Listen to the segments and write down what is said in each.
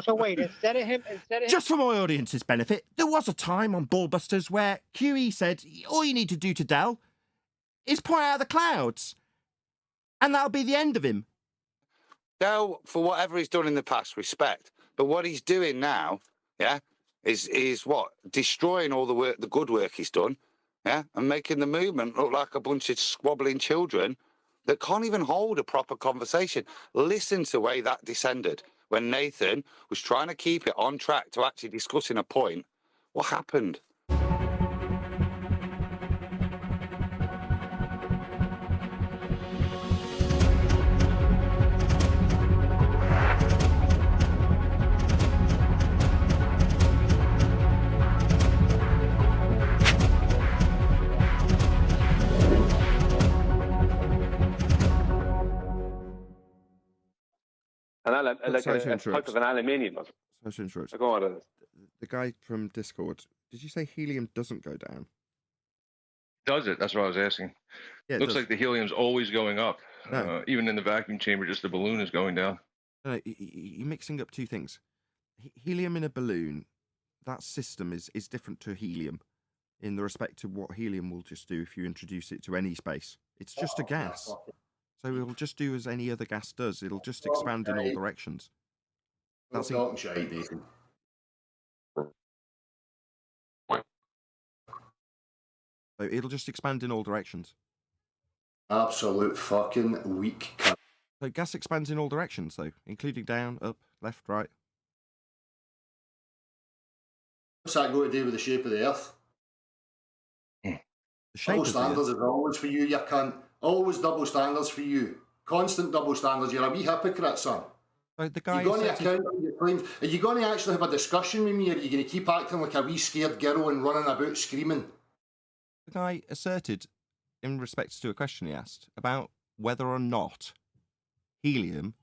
So wait, instead of him, Just for my audience's benefit, there was a time on Ballbusters where QE said, all you need to do to Dell is point out the clouds. And that'll be the end of him. Dell, for whatever he's done in the past, respect. But what he's doing now, yeah, is what? Destroying all the work, the good work he's done, yeah, and making the movement look like a bunch of squabbling children that can't even hold a proper conversation. Listen to the way that descended when Nathan was trying to keep it on track to actually discussing a point. What happened? Sorry to a interrupt. type of an aluminium. Sorry to interrupt. Go on. The guy from Discord, did you say helium doesn't go down? Does it? That's what I was asking. Yeah, it Looks does. like the helium's always going up. No. Even in the vacuum chamber, just the balloon is going down. No, you're mixing up two things. Helium in a balloon, that system is different to helium in the respect to what helium will just do if you introduce it to any space. It's just a gas. So it'll just do as any other gas does. It'll just expand in all directions. That's it. Talking shite, Nathan. So it'll just expand in all directions. Absolute fucking weak cunt. So gas expands in all directions, though, including down, up, left, right. What's that got to do with the shape of the earth? The shape Double of the standards Earth. is always for you cunt. Always double standards for you. Constant double standards. You're a wee hypocrite, son. So the guy You're going to says account for your claims. Are you going to actually have a discussion with me, or are you going to keep acting like a wee scared girl and running about screaming? the guy asserted, in respect to a question he asked, about whether or not helium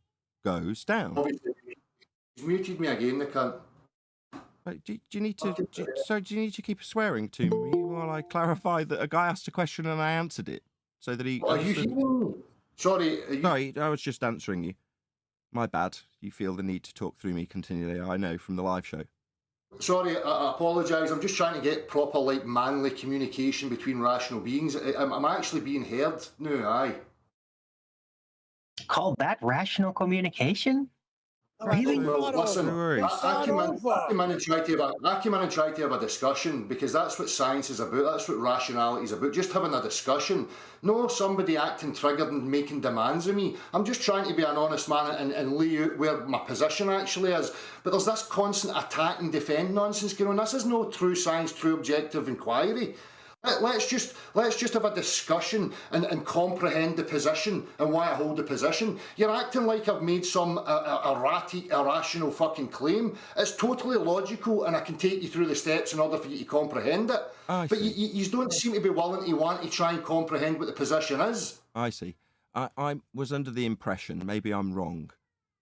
goes down. Obviously, he's muted me again, the cunt. Right, do you need to? Do you need to keep swearing to me while I clarify that a guy asked a question and I answered it, so that he? Are you understood- hearing me? Sorry. Are you... Sorry, I was just answering you. My bad. You feel the need to talk through me continually. I know from the live show. Sorry, I apologise. I'm just trying to get proper, like, manly communication between rational beings. I'm actually being heard now, aye. call that rational communication? Really? Well, listen, No worries. I came in and tried to have a discussion, because that's what science is about. That's what rationality is about. Just having a discussion. No somebody acting triggered and making demands of me. I'm just trying to be an honest man and lay out where my position actually is. But there's this constant attack and defend nonsense going on. This is no true science, true objective inquiry. Let's just have a discussion and comprehend the position and why I hold the position. You're acting like I've made some erratic, irrational fucking claim. It's totally logical, and I can take you through the steps in order for you to comprehend it. But you don't seem to be willing to want to try and comprehend what the position is. I see. I was under the impression, maybe I'm wrong,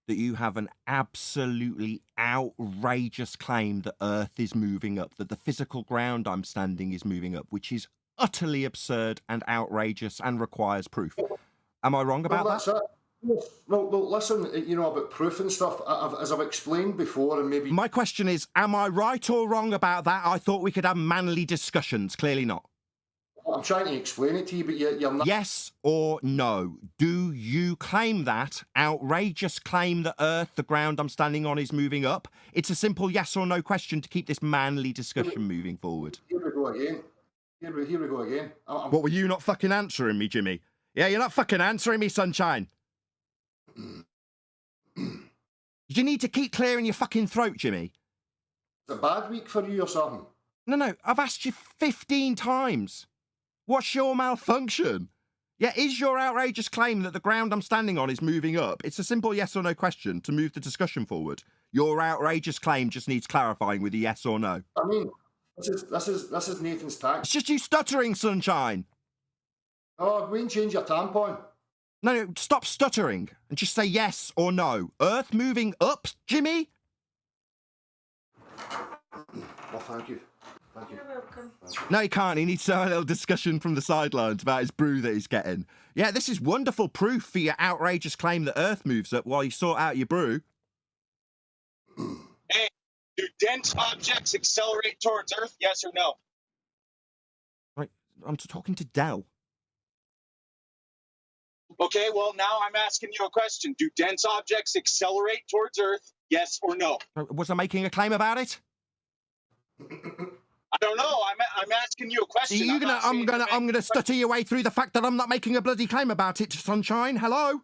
that you have an absolutely outrageous claim that Earth is moving up, that the physical ground I'm standing is moving up, which is utterly absurd and outrageous and requires proof. Am I wrong about That's that? it. Well, listen, you know, about proof and stuff, as I've explained before, and maybe... My question is, am I right or wrong about that? I thought we could have manly discussions. Clearly not. I'm trying to explain it to you, but you're not... Yes or no? Do you claim that outrageous claim that Earth, the ground I'm standing on, is moving up? It's a simple yes or no question to keep this manly discussion moving forward. Here we go again. Here we go again. What, were you not fucking answering me, Jimmy? Yeah, you're not fucking answering me, sunshine. You need to keep clearing your fucking throat, Jimmy. It's a bad week for you or something? No, I've asked you 15 times. What's your malfunction? Yeah, is your outrageous claim that the ground I'm standing on is moving up? It's a simple yes or no question to move the discussion forward. Your outrageous claim just needs clarifying with a yes or no. I mean, this is Nathan's It's tax. just you stuttering, sunshine. Oh, go and change your tampon. No, stop stuttering and just say yes or no. Earth moving up, Jimmy? Well, thank you. Thank you. You're welcome. No, he can't. He needs to have a little discussion from the sidelines about his brew that he's getting. Yeah, this is wonderful proof for your outrageous claim that Earth moves up while you sort out your brew. Do dense objects accelerate towards Earth? Yes or no? Right, I'm talking to Del. Okay, well, now I'm asking you a question. Do dense objects accelerate towards Earth? Yes or no? Was I making a claim about it? I don't know. I'm asking you a question. I'm gonna stutter your way through the fact that I'm not making a bloody claim about it, Sunshine. Hello?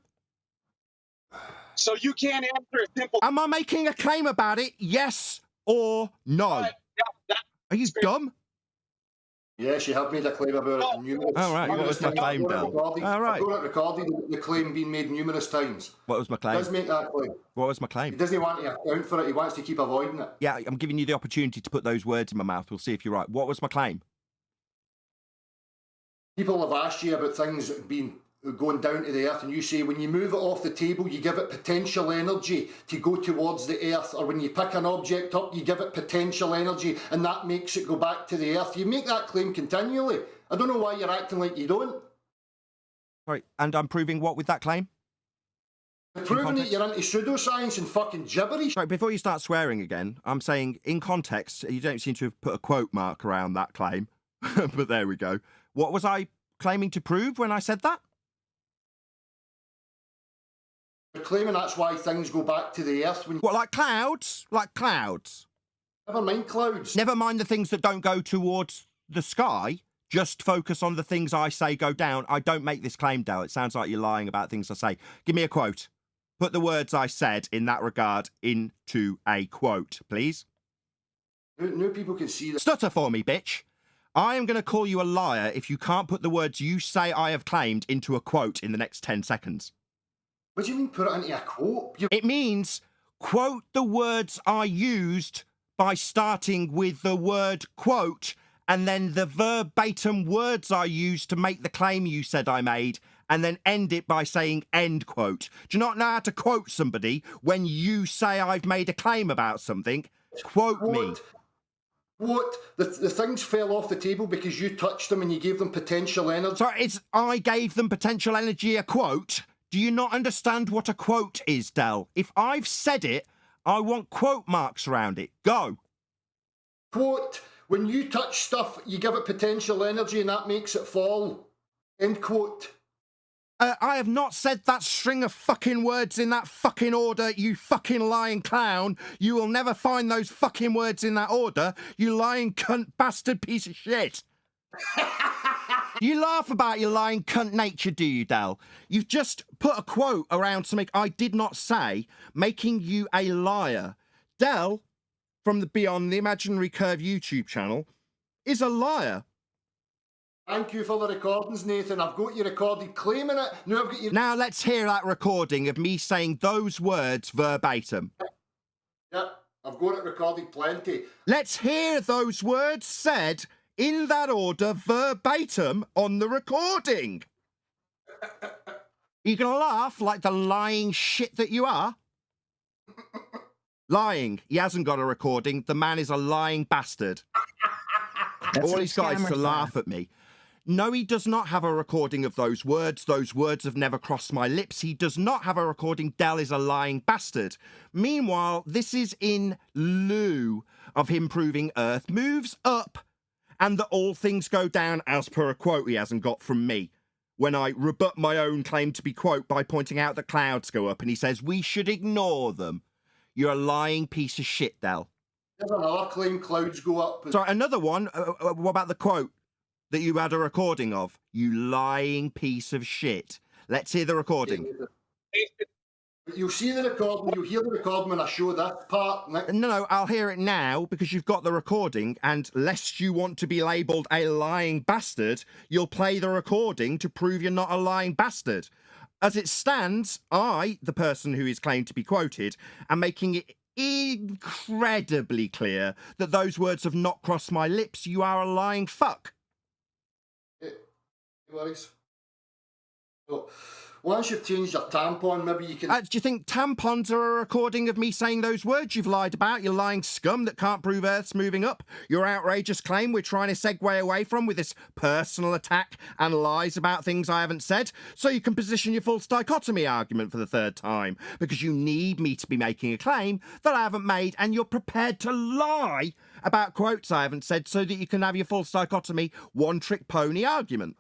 So you can't answer a simple. Am I making a claim about it? Yes or no? Are you dumb? Yes, you have made a claim about it numerous. All right, what was my claim, I've got it Del? recorded. All right. I've got it recorded, the claim being made numerous times. What was my He claim? does make that claim. What was my He claim? doesn't want to account for it. He wants to keep avoiding it. Yeah, I'm giving you the opportunity to put those words in my mouth. We'll see if you're right. What was my claim? People have asked you about things being going down to the earth, and you say when you move it off the table, you give it potential energy to go towards the earth, or when you pick an object up, you give it potential energy, and that makes it go back to the earth. You make that claim continually. I don't know why you're acting like you don't. Right, and I'm proving what with that claim? Proving that you're into pseudoscience and fucking gibberish. Right, before you start swearing again, I'm saying in context, you don't seem to have put a quote mark around that claim. But there we go. What was I claiming to prove when I said that? You're claiming that's why things go back to the earth when. What, like clouds? Like clouds? Never mind clouds. Never mind the things that don't go towards the sky. Just focus on the things I say go down. I don't make this claim, Del. It sounds like you're lying about things I say. Give me a quote. Put the words I said in that regard into a quote, please. New people can see that. Stutter for me, bitch. I am going to call you a liar if you can't put the words you say I have claimed into a quote in the next 10 seconds. What do you mean put it into a quote? It means quote the words I used by starting with the word quote and then the verbatim words I used to make the claim you said I made and then end it by saying end quote. Do you not know how to quote somebody when you say I've made a claim about something? Quote me. What? The things fell off the table because you touched them and you gave them potential energy. So it's I gave them potential energy a quote. Do you not understand what a quote is, Del? If I've said it, I want quote marks around it. Go. Quote, when you touch stuff, you give it potential energy and that makes it fall. End quote. I have not said that string of fucking words in that fucking order, you fucking lying clown. You will never find those fucking words in that order, you lying cunt bastard piece of shit. You laugh about your lying cunt nature, do you, Del? You've just put a quote around something I did not say, making you a liar. Del, from the Beyond the Imaginary Curve YouTube channel, is a liar. Thank you for the recordings, Nathan. I've got you recorded claiming it. Now I've got you. Now let's hear that recording of me saying those words verbatim. Yeah, I've got it recorded plenty. Let's hear those words said in that order verbatim on the recording. You gonna laugh like the lying shit that you are? Lying. He hasn't got a recording. The man is a lying bastard. That's All what he's got is to scammers laugh at me. No, he does not have a recording of those words. Those words have never crossed my lips. He does not have a recording. Del is a lying bastard. Meanwhile, this is in lieu of him proving Earth moves up and that all things go down as per a quote he hasn't got from me. When I rebut my own claim to be quote by pointing out that clouds go up and he says we should ignore them. You're a lying piece of shit, Del. There's another claim, clouds go up. Sorry, another one. What about the quote that you had a recording of? You lying piece of shit. Let's hear the recording. You'll see the recording, you'll hear the recording when I show that part. No, I'll hear it now because you've got the recording, and lest you want to be labelled a lying bastard, you'll play the recording to prove you're not a lying bastard. As it stands, I, the person who is claimed to be quoted, am making it incredibly clear that those words have not crossed my lips. You are a lying fuck. No worries. So, Once you've changed your tampon, maybe you can. Do you think tampons are a recording of me saying those words you've lied about? You lying scum that can't prove Earth's moving up? Your outrageous claim we're trying to segue away from with this personal attack and lies about things I haven't said, so you can position your false dichotomy argument for the third time, because you need me to be making a claim that I haven't made, and you're prepared to lie about quotes I haven't said so that you can have your false dichotomy one-trick pony argument.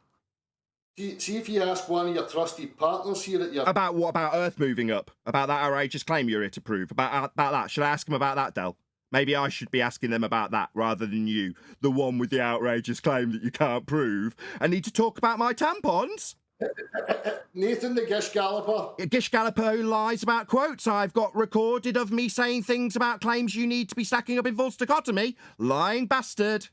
See if you ask one of your trusted partners here at your. About what? About Earth moving up? About that outrageous claim you're here to prove? About that? Should I ask them about that, Del? Maybe I should be asking them about that rather than you, the one with the outrageous claim that you can't prove. I need to talk about my tampons. Nathan the Gish Galloper. Gish Galloper who lies about quotes I've got recorded of me saying things about claims you need to be stacking up in false dichotomy. Lying bastard.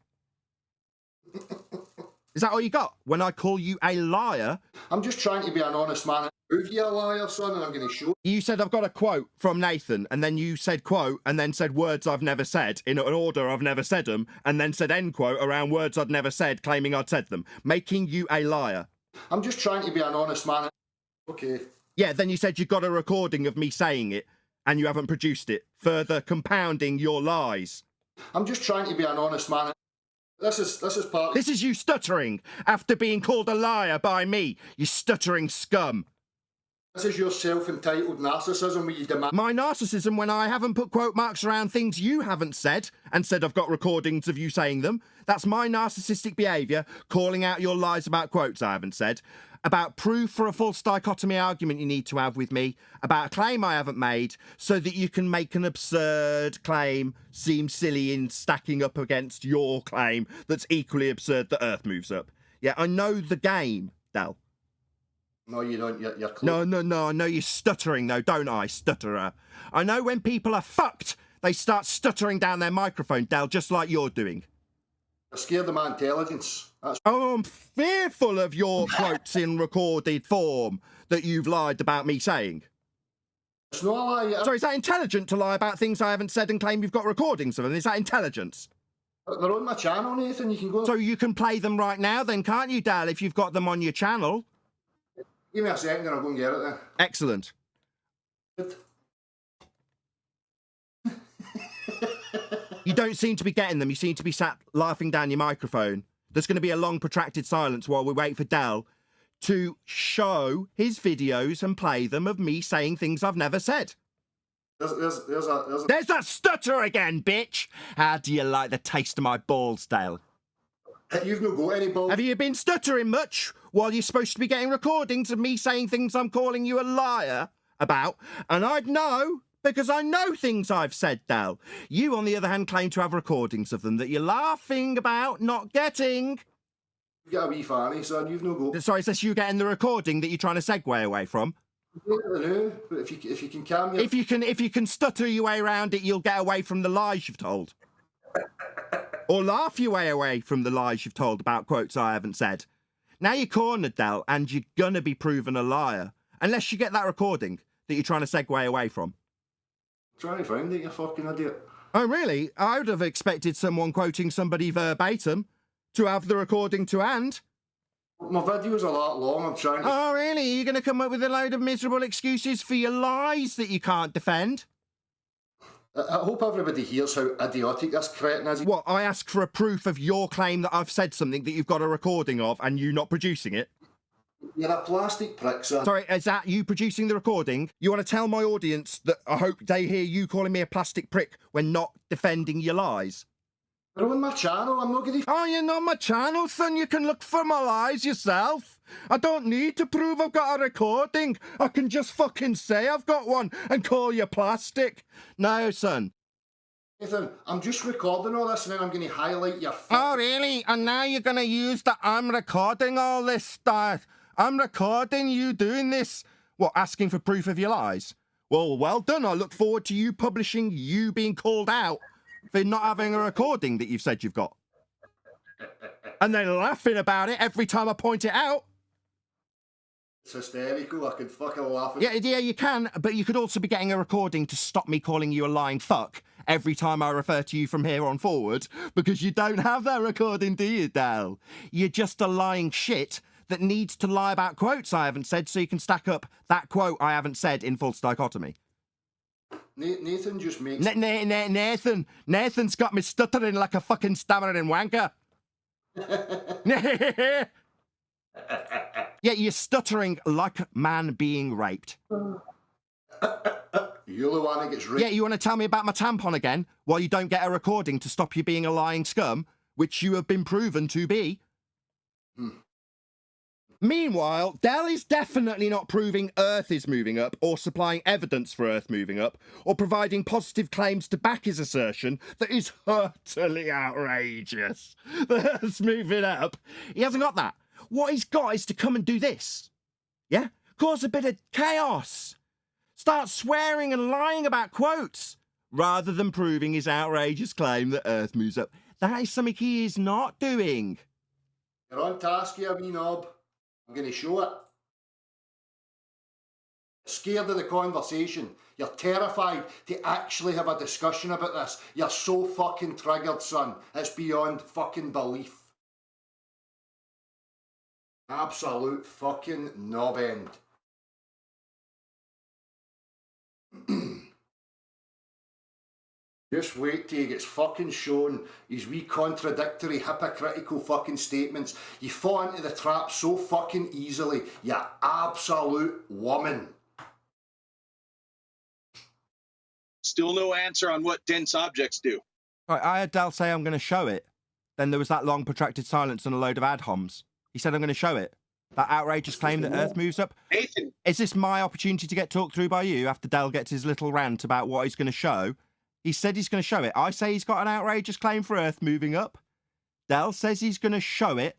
Is that all you got? When I call you a liar? I'm just trying to be an honest man and prove you a liar, son, and I'm going to show. You said I've got a quote from Nathan, and then you said quote, and then said words I've never said, in an order I've never said them, and then said end quote around words I'd never said, claiming I'd said them, making you a liar. I'm just trying to be an honest man. Okay. Yeah, then you said you got a recording of me saying it, and you haven't produced it, further compounding your lies. I'm just trying to be an honest man. This is part. This is you stuttering after being called a liar by me, you stuttering scum. This is your self-entitled narcissism where you demand. My narcissism when I haven't put quote marks around things you haven't said and said I've got recordings of you saying them. That's my narcissistic behaviour, calling out your lies about quotes I haven't said, about proof for a false dichotomy argument you need to have with me, about a claim I haven't made, so that you can make an absurd claim seem silly in stacking up against your claim that's equally absurd that Earth moves up. Yeah, I know the game, Del. No, you don't. You're close. No, I know you're stuttering though, don't I, stutterer? I know when people are fucked, they start stuttering down their microphone, Del, just like you're doing. You're scared of my intelligence. That's. Oh, I'm fearful of your quotes in recorded form that you've lied about me saying. It's not a lie. Sorry, is that intelligent to lie about things I haven't said and claim you've got recordings of them? Is that intelligence? They're on my channel, Nathan. You can go. So you can play them right now then, can't you, Dal, if you've got them on your channel? Give me a second and I'll go and get it then. Excellent. Good. You don't seem to be getting them. You seem to be sat laughing down your microphone. There's going to be a long, protracted silence while we wait for Del to show his videos and play them of me saying things I've never said. There's There's that stutter again, bitch! How do you like the taste of my balls, Dale? You've not got any balls. Have you been stuttering much while you're supposed to be getting recordings of me saying things I'm calling you a liar about? And I'd know, because I know things I've said, Dal. You, on the other hand, claim to have recordings of them that you're laughing about not getting. You get a wee fanny, son. You've not got. Sorry, is this you getting the recording that you're trying to segue away from? No, but if you can calm your. If you can stutter your way around it, you'll get away from the lies you've told. Or laugh your way away from the lies you've told about quotes I haven't said. Now you're cornered, Del, and you're gonna be proven a liar. Unless you get that recording that you're trying to segue away from. Try to find it, you fucking idiot. Oh, really? I would have expected someone quoting somebody verbatim to have the recording to hand. My video's a lot long. I'm trying to. Oh, really? You're going to come up with a load of miserable excuses for your lies that you can't defend? I hope everybody hears how idiotic this cretin is. What, I ask for a proof of your claim that I've said something that you've got a recording of and you not producing it? You're a plastic prick, son. Sorry, is that you producing the recording? You want to tell my audience that I hope they hear you calling me a plastic prick when not defending your lies? They're on my channel. I'm not going to. Oh, you're not my channel, son. You can look for my lies yourself. I don't need to prove I've got a recording. I can just fucking say I've got one and call you plastic. No, son. Nathan, I'm just recording all this and then I'm going to highlight your. Oh, really? And now you're going to use that I'm recording all this stuff. I'm recording you doing this. What, asking for proof of your lies? Well done. I look forward to you publishing you being called out for not having a recording that you've said you've got. And then laughing about it every time I point it out. It's hysterical. I could fucking laugh at Yeah, you can, but you could also be getting a recording to stop me calling you a lying fuck every time I refer to you from here on forward, because you don't have that recording, do you, Dal? You're just a lying shit that needs to lie about quotes I haven't said so you can stack up that quote I haven't said in false dichotomy? Nathan just makes. Nathan's got me stuttering like a fucking stammering wanker. Yeah, you're stuttering like a man being raped. You're the one that gets raped. Yeah, you want to tell me about my tampon again while you don't get a recording to stop you being a lying scum, which you have been proven to be? Meanwhile, Dell is definitely not proving Earth is moving up or supplying evidence for Earth moving up or providing positive claims to back his assertion that is utterly outrageous. The Earth's moving up. He hasn't got that. What he's got is to come and do this. Yeah? Cause a bit of chaos. Start swearing and lying about quotes rather than proving his outrageous claim that Earth moves up. That is something he is not doing. You're on task here, wee knob. I'm going to show it. Scared of the conversation. You're terrified to actually have a discussion about this. You're so fucking triggered, son. It's beyond fucking belief. Absolute fucking knob end. Just wait till he gets fucking shown his wee contradictory, hypocritical fucking statements. You fall into the trap so fucking easily, you absolute woman. Still no answer on what dense objects do. Right, I had Dal say I'm going to show it. Then there was that long protracted silence and a load of ad homs. He said I'm going to show it. That outrageous claim that Earth moves up. Nathan, Is this my opportunity to get talked through by you after Dell gets his little rant about what he's going to show? He said he's going to show it. I say he's got an outrageous claim for Earth moving up. Dell says he's going to show it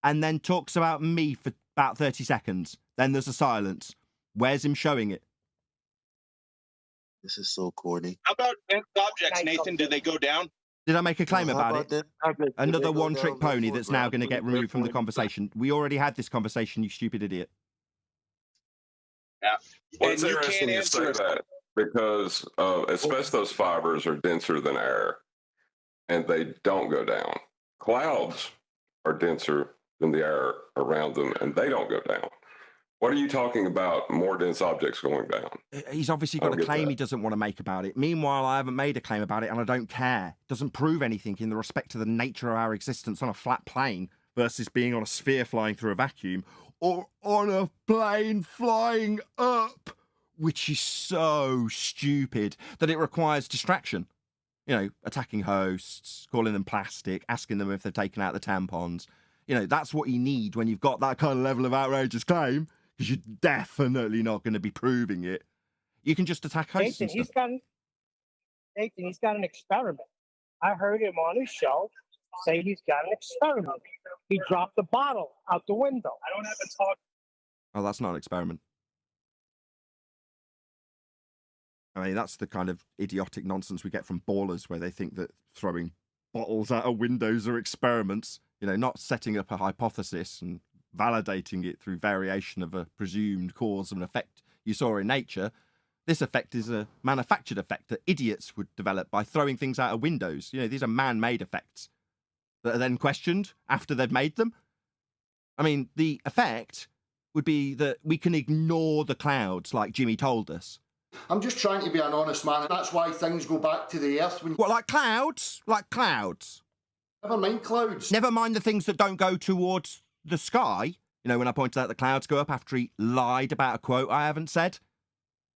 and then talks about me for about 30 seconds. Then there's a silence. Where's him showing it? This is so corny. how about dense objects, Nathan? Do they go down? Did I make a claim Well, how about it? that? Did Another they go one-trick down pony before that's now Brown going to get put it removed from the there? conversation. We already had this conversation, you stupid idiot. Yeah. Well, And it's you interesting can't you say answer us. that because asbestos fibers are denser than air and they don't go down. Clouds are denser than the air around them and they don't go down. What are you talking about more dense objects going down? He's obviously I got don't a get claim that. he doesn't want to make about it. Meanwhile, I haven't made a claim about it and I don't care. It doesn't prove anything in the respect to the nature of our existence on a flat plane versus being on a sphere flying through a vacuum or on a plane flying up, which is so stupid that it requires distraction. You know, attacking hosts, calling them plastic, asking them if they've taken out the tampons. You know, that's what you need when you've got that kind of level of outrageous claim, because you're definitely not going to be proving it. You can just attack hosts Nathan, and he's stuff. got an experiment. I heard him on his show say he's got an experiment. He dropped the bottle out the window. I don't have to talk. Oh, that's not an experiment. I mean, that's the kind of idiotic nonsense we get from ballers where they think that throwing bottles out of windows are experiments, you know, not setting up a hypothesis and validating it through variation of a presumed cause and effect you saw in nature. This effect is a manufactured effect that idiots would develop by throwing things out of windows. You know, these are man-made effects that are then questioned after they've made them. I mean, the effect would be that we can ignore the clouds like Jimmy told us. I'm just trying to be an honest man, and that's why things go back to the earth when. What, like clouds? Like clouds? Never mind clouds. Never mind the things that don't go towards the sky. You know, when I pointed out the clouds go up after he lied about a quote I haven't said.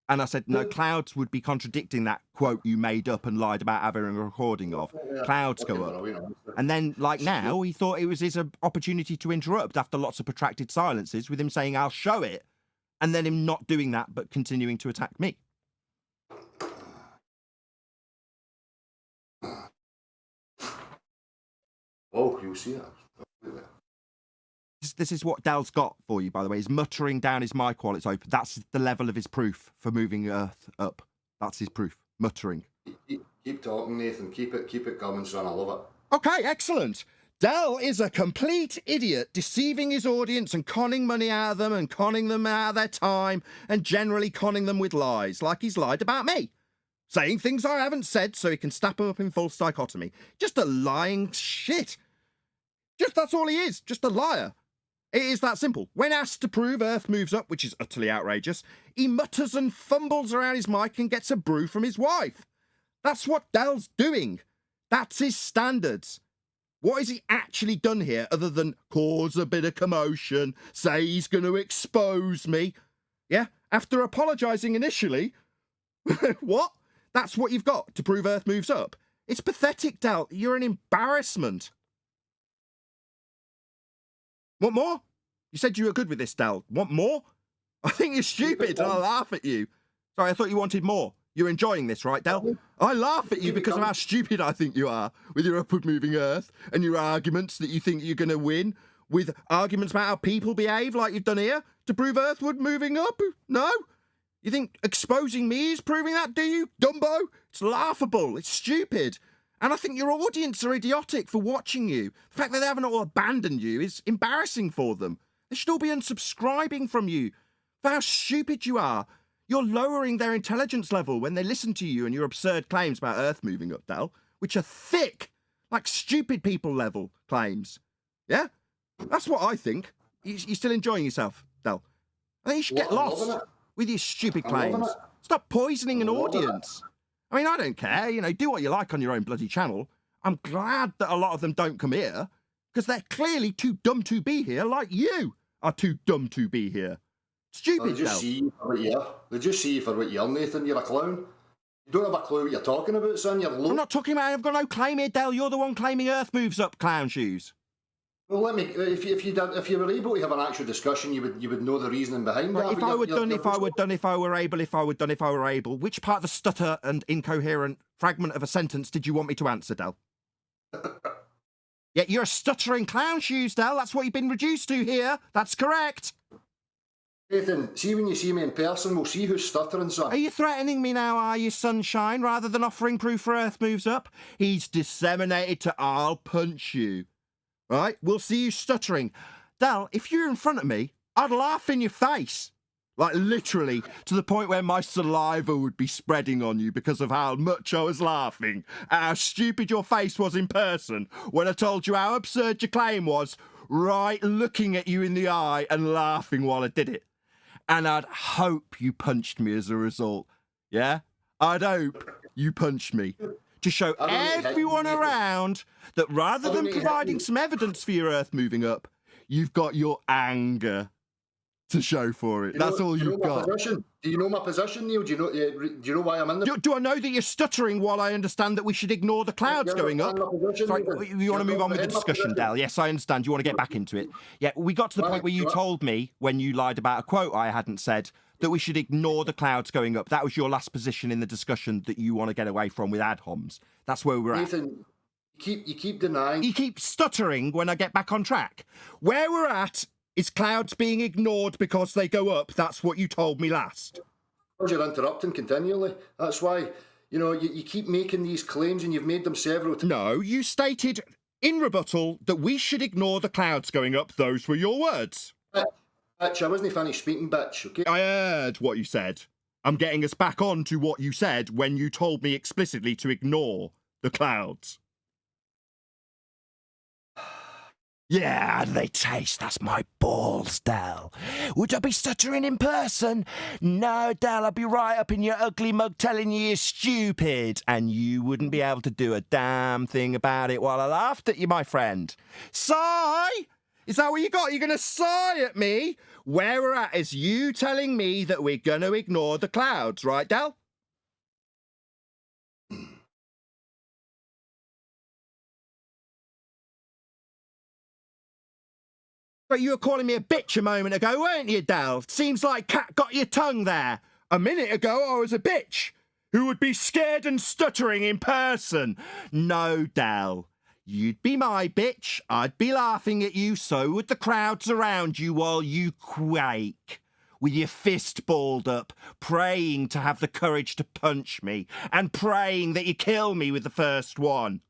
And I said, no, clouds would be contradicting that quote you made up and lied about having a recording of. Clouds go up. And then, like now, he thought it was his opportunity to interrupt after lots of protracted silences with him saying, I'll show it. And then him not doing that, but continuing to attack me. Oh, you'll see that. This is what Dell's got for you, by the way. He's muttering down his mic while it's open. That's the level of his proof for moving Earth up. That's his proof. Muttering. Keep talking, Nathan. Keep it coming, son. I love it. Okay, excellent. Dell is a complete idiot, deceiving his audience and conning money out of them and conning them out of their time and generally conning them with lies, like he's lied about me. Saying things I haven't said so he can snap them up in false dichotomy. Just a lying shit. Just that's all he is. Just a liar. It is that simple. When asked to prove Earth moves up, which is utterly outrageous, he mutters and fumbles around his mic and gets a brew from his wife. That's what Dell's doing. That's his standards. What has he actually done here other than cause a bit of commotion, say he's going to expose me? Yeah? After apologising initially? What? That's what you've got to prove Earth moves up? It's pathetic, Del. You're an embarrassment. Want more? You said you were good with this, Del. Want more? I think you're stupid and I laugh at you. Sorry, I thought you wanted more. You're enjoying this, right, Del? I laugh at you because of how stupid I think you are with your upward moving Earth and your arguments that you think you're going to win with arguments about how people behave like you've done here to prove Earthward moving up. No? You think exposing me is proving that, do you, Dumbo? It's laughable. It's stupid. And I think your audience are idiotic for watching you. The fact that they haven't all abandoned you is embarrassing for them. They should all be unsubscribing from you for how stupid you are. You're lowering their intelligence level when they listen to you and your absurd claims about Earth moving up, Del, which are thick, like stupid people level claims. Yeah? That's what I think. You're still enjoying yourself, Del. I think you should get lost with your stupid claims. Stop poisoning an audience. I mean, I don't care. You know, do what you like on your own bloody channel. I'm glad that a lot of them don't come here because they're clearly too dumb to be here, like you are too dumb to be here. Stupid, They just see you for what you are. They just see you for what you are, Nathan. You're a clown. You don't have a clue what you're talking about, son. You're low. I'm not talking about. I've got no claim here, Del. You're the one claiming Earth moves up, clown shoes. Well, let me. If you were able to have an actual discussion, you would know the reasoning behind that. If I were able, which part of the stutter and incoherent fragment of a sentence did you want me to answer, Del? Yeah, you're a stuttering clown shoes, Del. That's what you've been reduced to here. That's correct. Nathan, see when you see me in person, we'll see who's stuttering, son. Are you threatening me now, are you, sunshine, rather than offering proof for Earth moves up? He's disseminated to I'll punch you. Right? We'll see you stuttering. Del, if you're in front of me, I'd laugh in your face. Like, literally, to the point where my saliva would be spreading on you because of how much I was laughing at how stupid your face was in person when I told you how absurd your claim was, right looking at you in the eye and laughing while I did it. And I'd hope you punched me as a result. Yeah? I'd hope you punched me. To show everyone around that rather than providing some evidence for your Earth moving up, you've got your anger to show for it. That's all you've got. Do you know my position, Neil? Do you know why I'm in the... Do I know that you're stuttering while I understand that we should ignore the clouds going up? Sorry, you want to move on with the discussion, Del? Yes, I understand. You want to get back into it. Yeah, we got to the point where you told me, when you lied about a quote I hadn't said, that we should ignore the clouds going up. That was your last position in the discussion that you want to get away from with ad homs. That's where we're at. Nathan, you keep denying... You keep stuttering when I get back on track. Where we're at is clouds being ignored because they go up. That's what you told me last. Because you're interrupting continually. That's why, you know, you keep making these claims and you've made them several times. No, you stated in rebuttal that we should ignore the clouds going up. Those were your words. Bitch, I wasn't finished speaking, bitch, okay? I heard what you said. I'm getting us back on to what you said when you told me explicitly to ignore the clouds. Yeah, they taste. That's my balls, Del. Would I be stuttering in person? No, Del, I'd be right up in your ugly mug telling you you're stupid. And you wouldn't be able to do a damn thing about it while I laughed at you, my friend. Sigh? Is that what you got? You're going to sigh at me? Where we're at is you telling me that we're going to ignore the clouds, right, Del? But you were calling me a bitch a moment ago, weren't you, Del? Seems like cat got your tongue there. A minute ago, I was a bitch who would be scared and stuttering in person. No, Del. You'd be my bitch, I'd be laughing at you, so would the crowds around you while you quake, with your fist balled up, praying to have the courage to punch me, and praying that you kill me with the first one.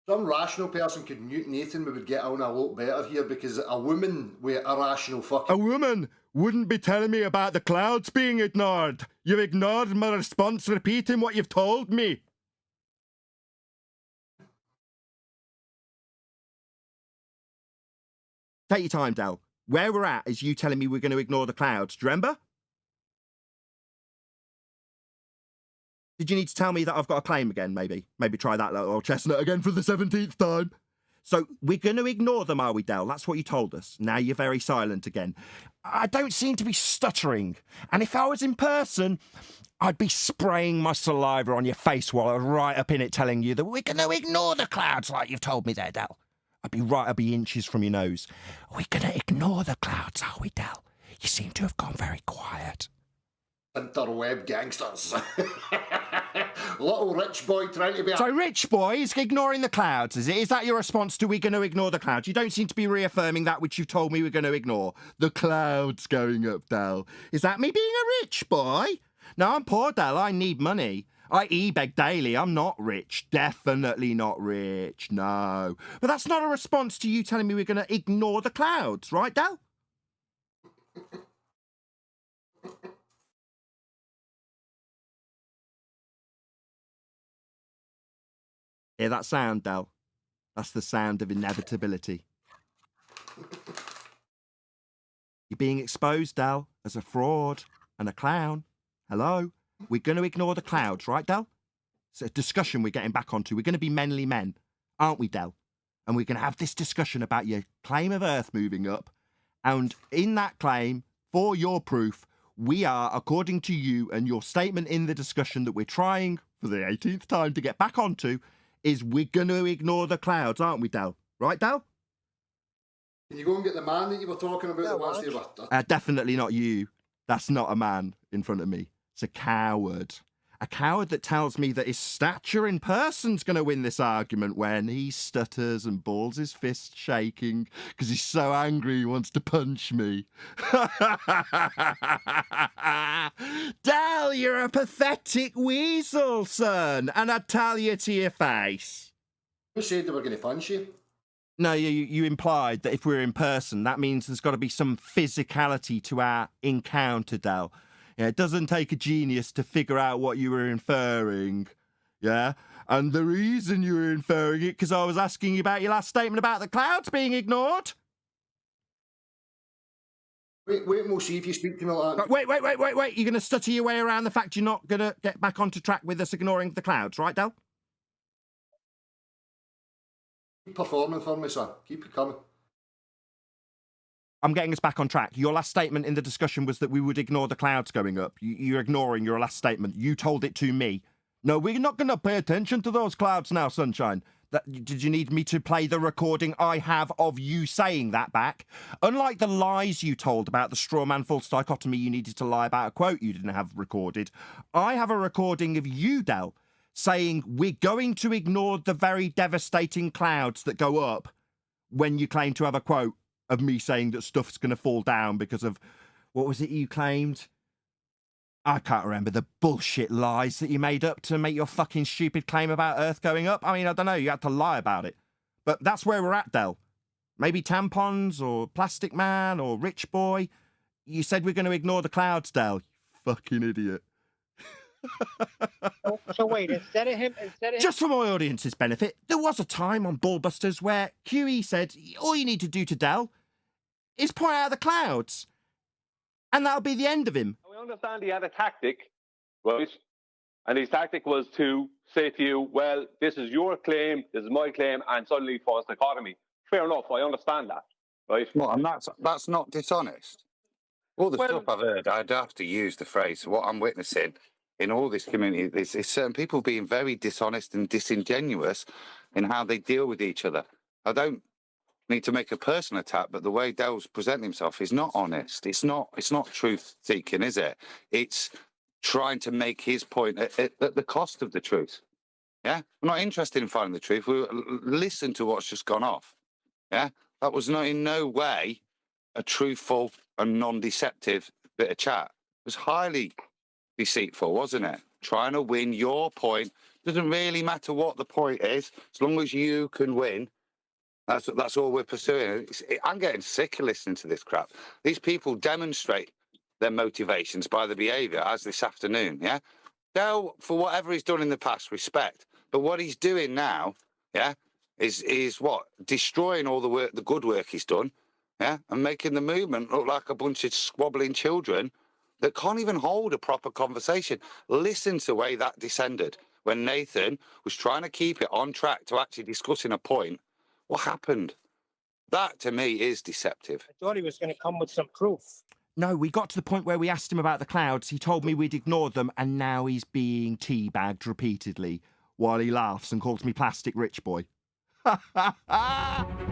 Some rational person could mute Nathan, we would get on a lot better here, because a woman with irrational fucking... A woman wouldn't be telling me about the clouds being ignored. You've ignored my response repeating what you've told me. Take your time, Del. Where we're at is you telling me we're going to ignore the clouds. Do you remember? Did you need to tell me that I've got a claim again, maybe? Maybe try that little old chestnut again for the 17th time. So we're going to ignore them, are we, Del? That's what you told us. Now you're very silent again. I don't seem to be stuttering. And if I was in person, I'd be spraying my saliva on your face while I was right up in it telling you that we're going to ignore the clouds like you've told me there, Del. I'd be inches from your nose. We're going to ignore the clouds, are we, Del? You seem to have gone very quiet. Interweb gangsters. Little rich boy trying to be... So rich boy is ignoring the clouds, is it? Is that your response to we're going to ignore the clouds? You don't seem to be reaffirming that which you've told me we're going to ignore. The clouds going up, Del. Is that me being a rich boy? No, I'm poor, Del. I need money. I e-beg daily. I'm not rich. Definitely not rich. No. But that's not a response to you telling me we're going to ignore the clouds, right, Del? Hear that sound, Del? That's the sound of inevitability. You're being exposed, Del, as a fraud and a clown. Hello? We're going to ignore the clouds, right, Del? It's a discussion we're getting back onto. We're going to be menly men, aren't we, Del? And we're going to have this discussion about your claim of Earth moving up. And in that claim, for your proof, we are, according to you and your statement in the discussion that we're trying for the 18th time to get back onto, is we're going to ignore the clouds, aren't we, Del? Right, Del? Can you go and get the man that you were talking about that wants to... Definitely not you. That's not a man in front of me. It's a coward. A coward that tells me that his stature in person's going to win this argument when he stutters and balls his fist shaking because he's so angry he wants to punch me. Del, you're a pathetic weasel, son, and I tell you to your face. Who said they were going to punch you? No, you implied that if we're in person, that means there's got to be some physicality to our encounter, Del. Yeah, it doesn't take a genius to figure out what you were inferring. Yeah? And the reason you were inferring it, because I was asking you about your last statement about the clouds being ignored. Wait, and we'll see if you speak to me like that. Wait. You're going to stutter your way around the fact you're not going to get back onto track with us ignoring the clouds, right, Del? Keep performing for me, son. Keep it coming. I'm getting us back on track. Your last statement in the discussion was that we would ignore the clouds going up. You're ignoring your last statement. You told it to me. No, we're not going to pay attention to those clouds now, Sunshine. Did you need me to play the recording I have of you saying that back? Unlike the lies you told about the straw man false dichotomy you needed to lie about a quote you didn't have recorded, I have a recording of you, Del, saying we're going to ignore the very devastating clouds that go up when you claim to have a quote of me saying that stuff's going to fall down because of, what was it you claimed? I can't remember the bullshit lies that you made up to make your fucking stupid claim about Earth going up. I mean, I don't know, you had to lie about it. But that's where we're at, Del. Maybe tampons or Plastic Man or Rich Boy. You said we're going to ignore the clouds, Del. You fucking idiot. So wait, instead of him... Just for my audience's benefit, there was a time on Ballbusters where QE said, all you need to do to Del is point out the clouds. And that'll be the end of him. We understand he had a tactic, right? And his tactic was to say to you, well, this is your claim, this is my claim, and suddenly false dichotomy. Fair enough, I understand that, right? Well, and that's not dishonest. All the stuff I've heard, I'd have to use the phrase, what I'm witnessing in all this community is certain people being very dishonest and disingenuous in how they deal with each other. I don't need to make a personal attack, but the way Del's presenting himself is not honest. It's not truth seeking, is it? It's trying to make his point at the cost of the truth. Yeah, I'm not interested in finding the truth. Listen to what's just gone off. Yeah, that was not in no way a truthful and non-deceptive bit of chat. It was highly deceitful, wasn't it? Trying to win your point. Doesn't really matter what the point is, as long as you can win. That's all we're pursuing. I'm getting sick of listening to this crap. These people demonstrate their motivations by the behaviour, as this afternoon, yeah? Del, for whatever he's done in the past, respect. But what he's doing now, yeah, is what? Destroying all the work, the good work he's done, yeah, and making the movement look like a bunch of squabbling children that can't even hold a proper conversation. Listen to the way that descended when Nathan was trying to keep it on track to actually discussing a point. What happened? That, to me, is deceptive. I thought he was going to come with some proof. No, we got to the point where we asked him about the clouds. He told me we'd ignored them, and now he's being teabagged repeatedly while he laughs and calls me plastic rich boy. Ha ha ha!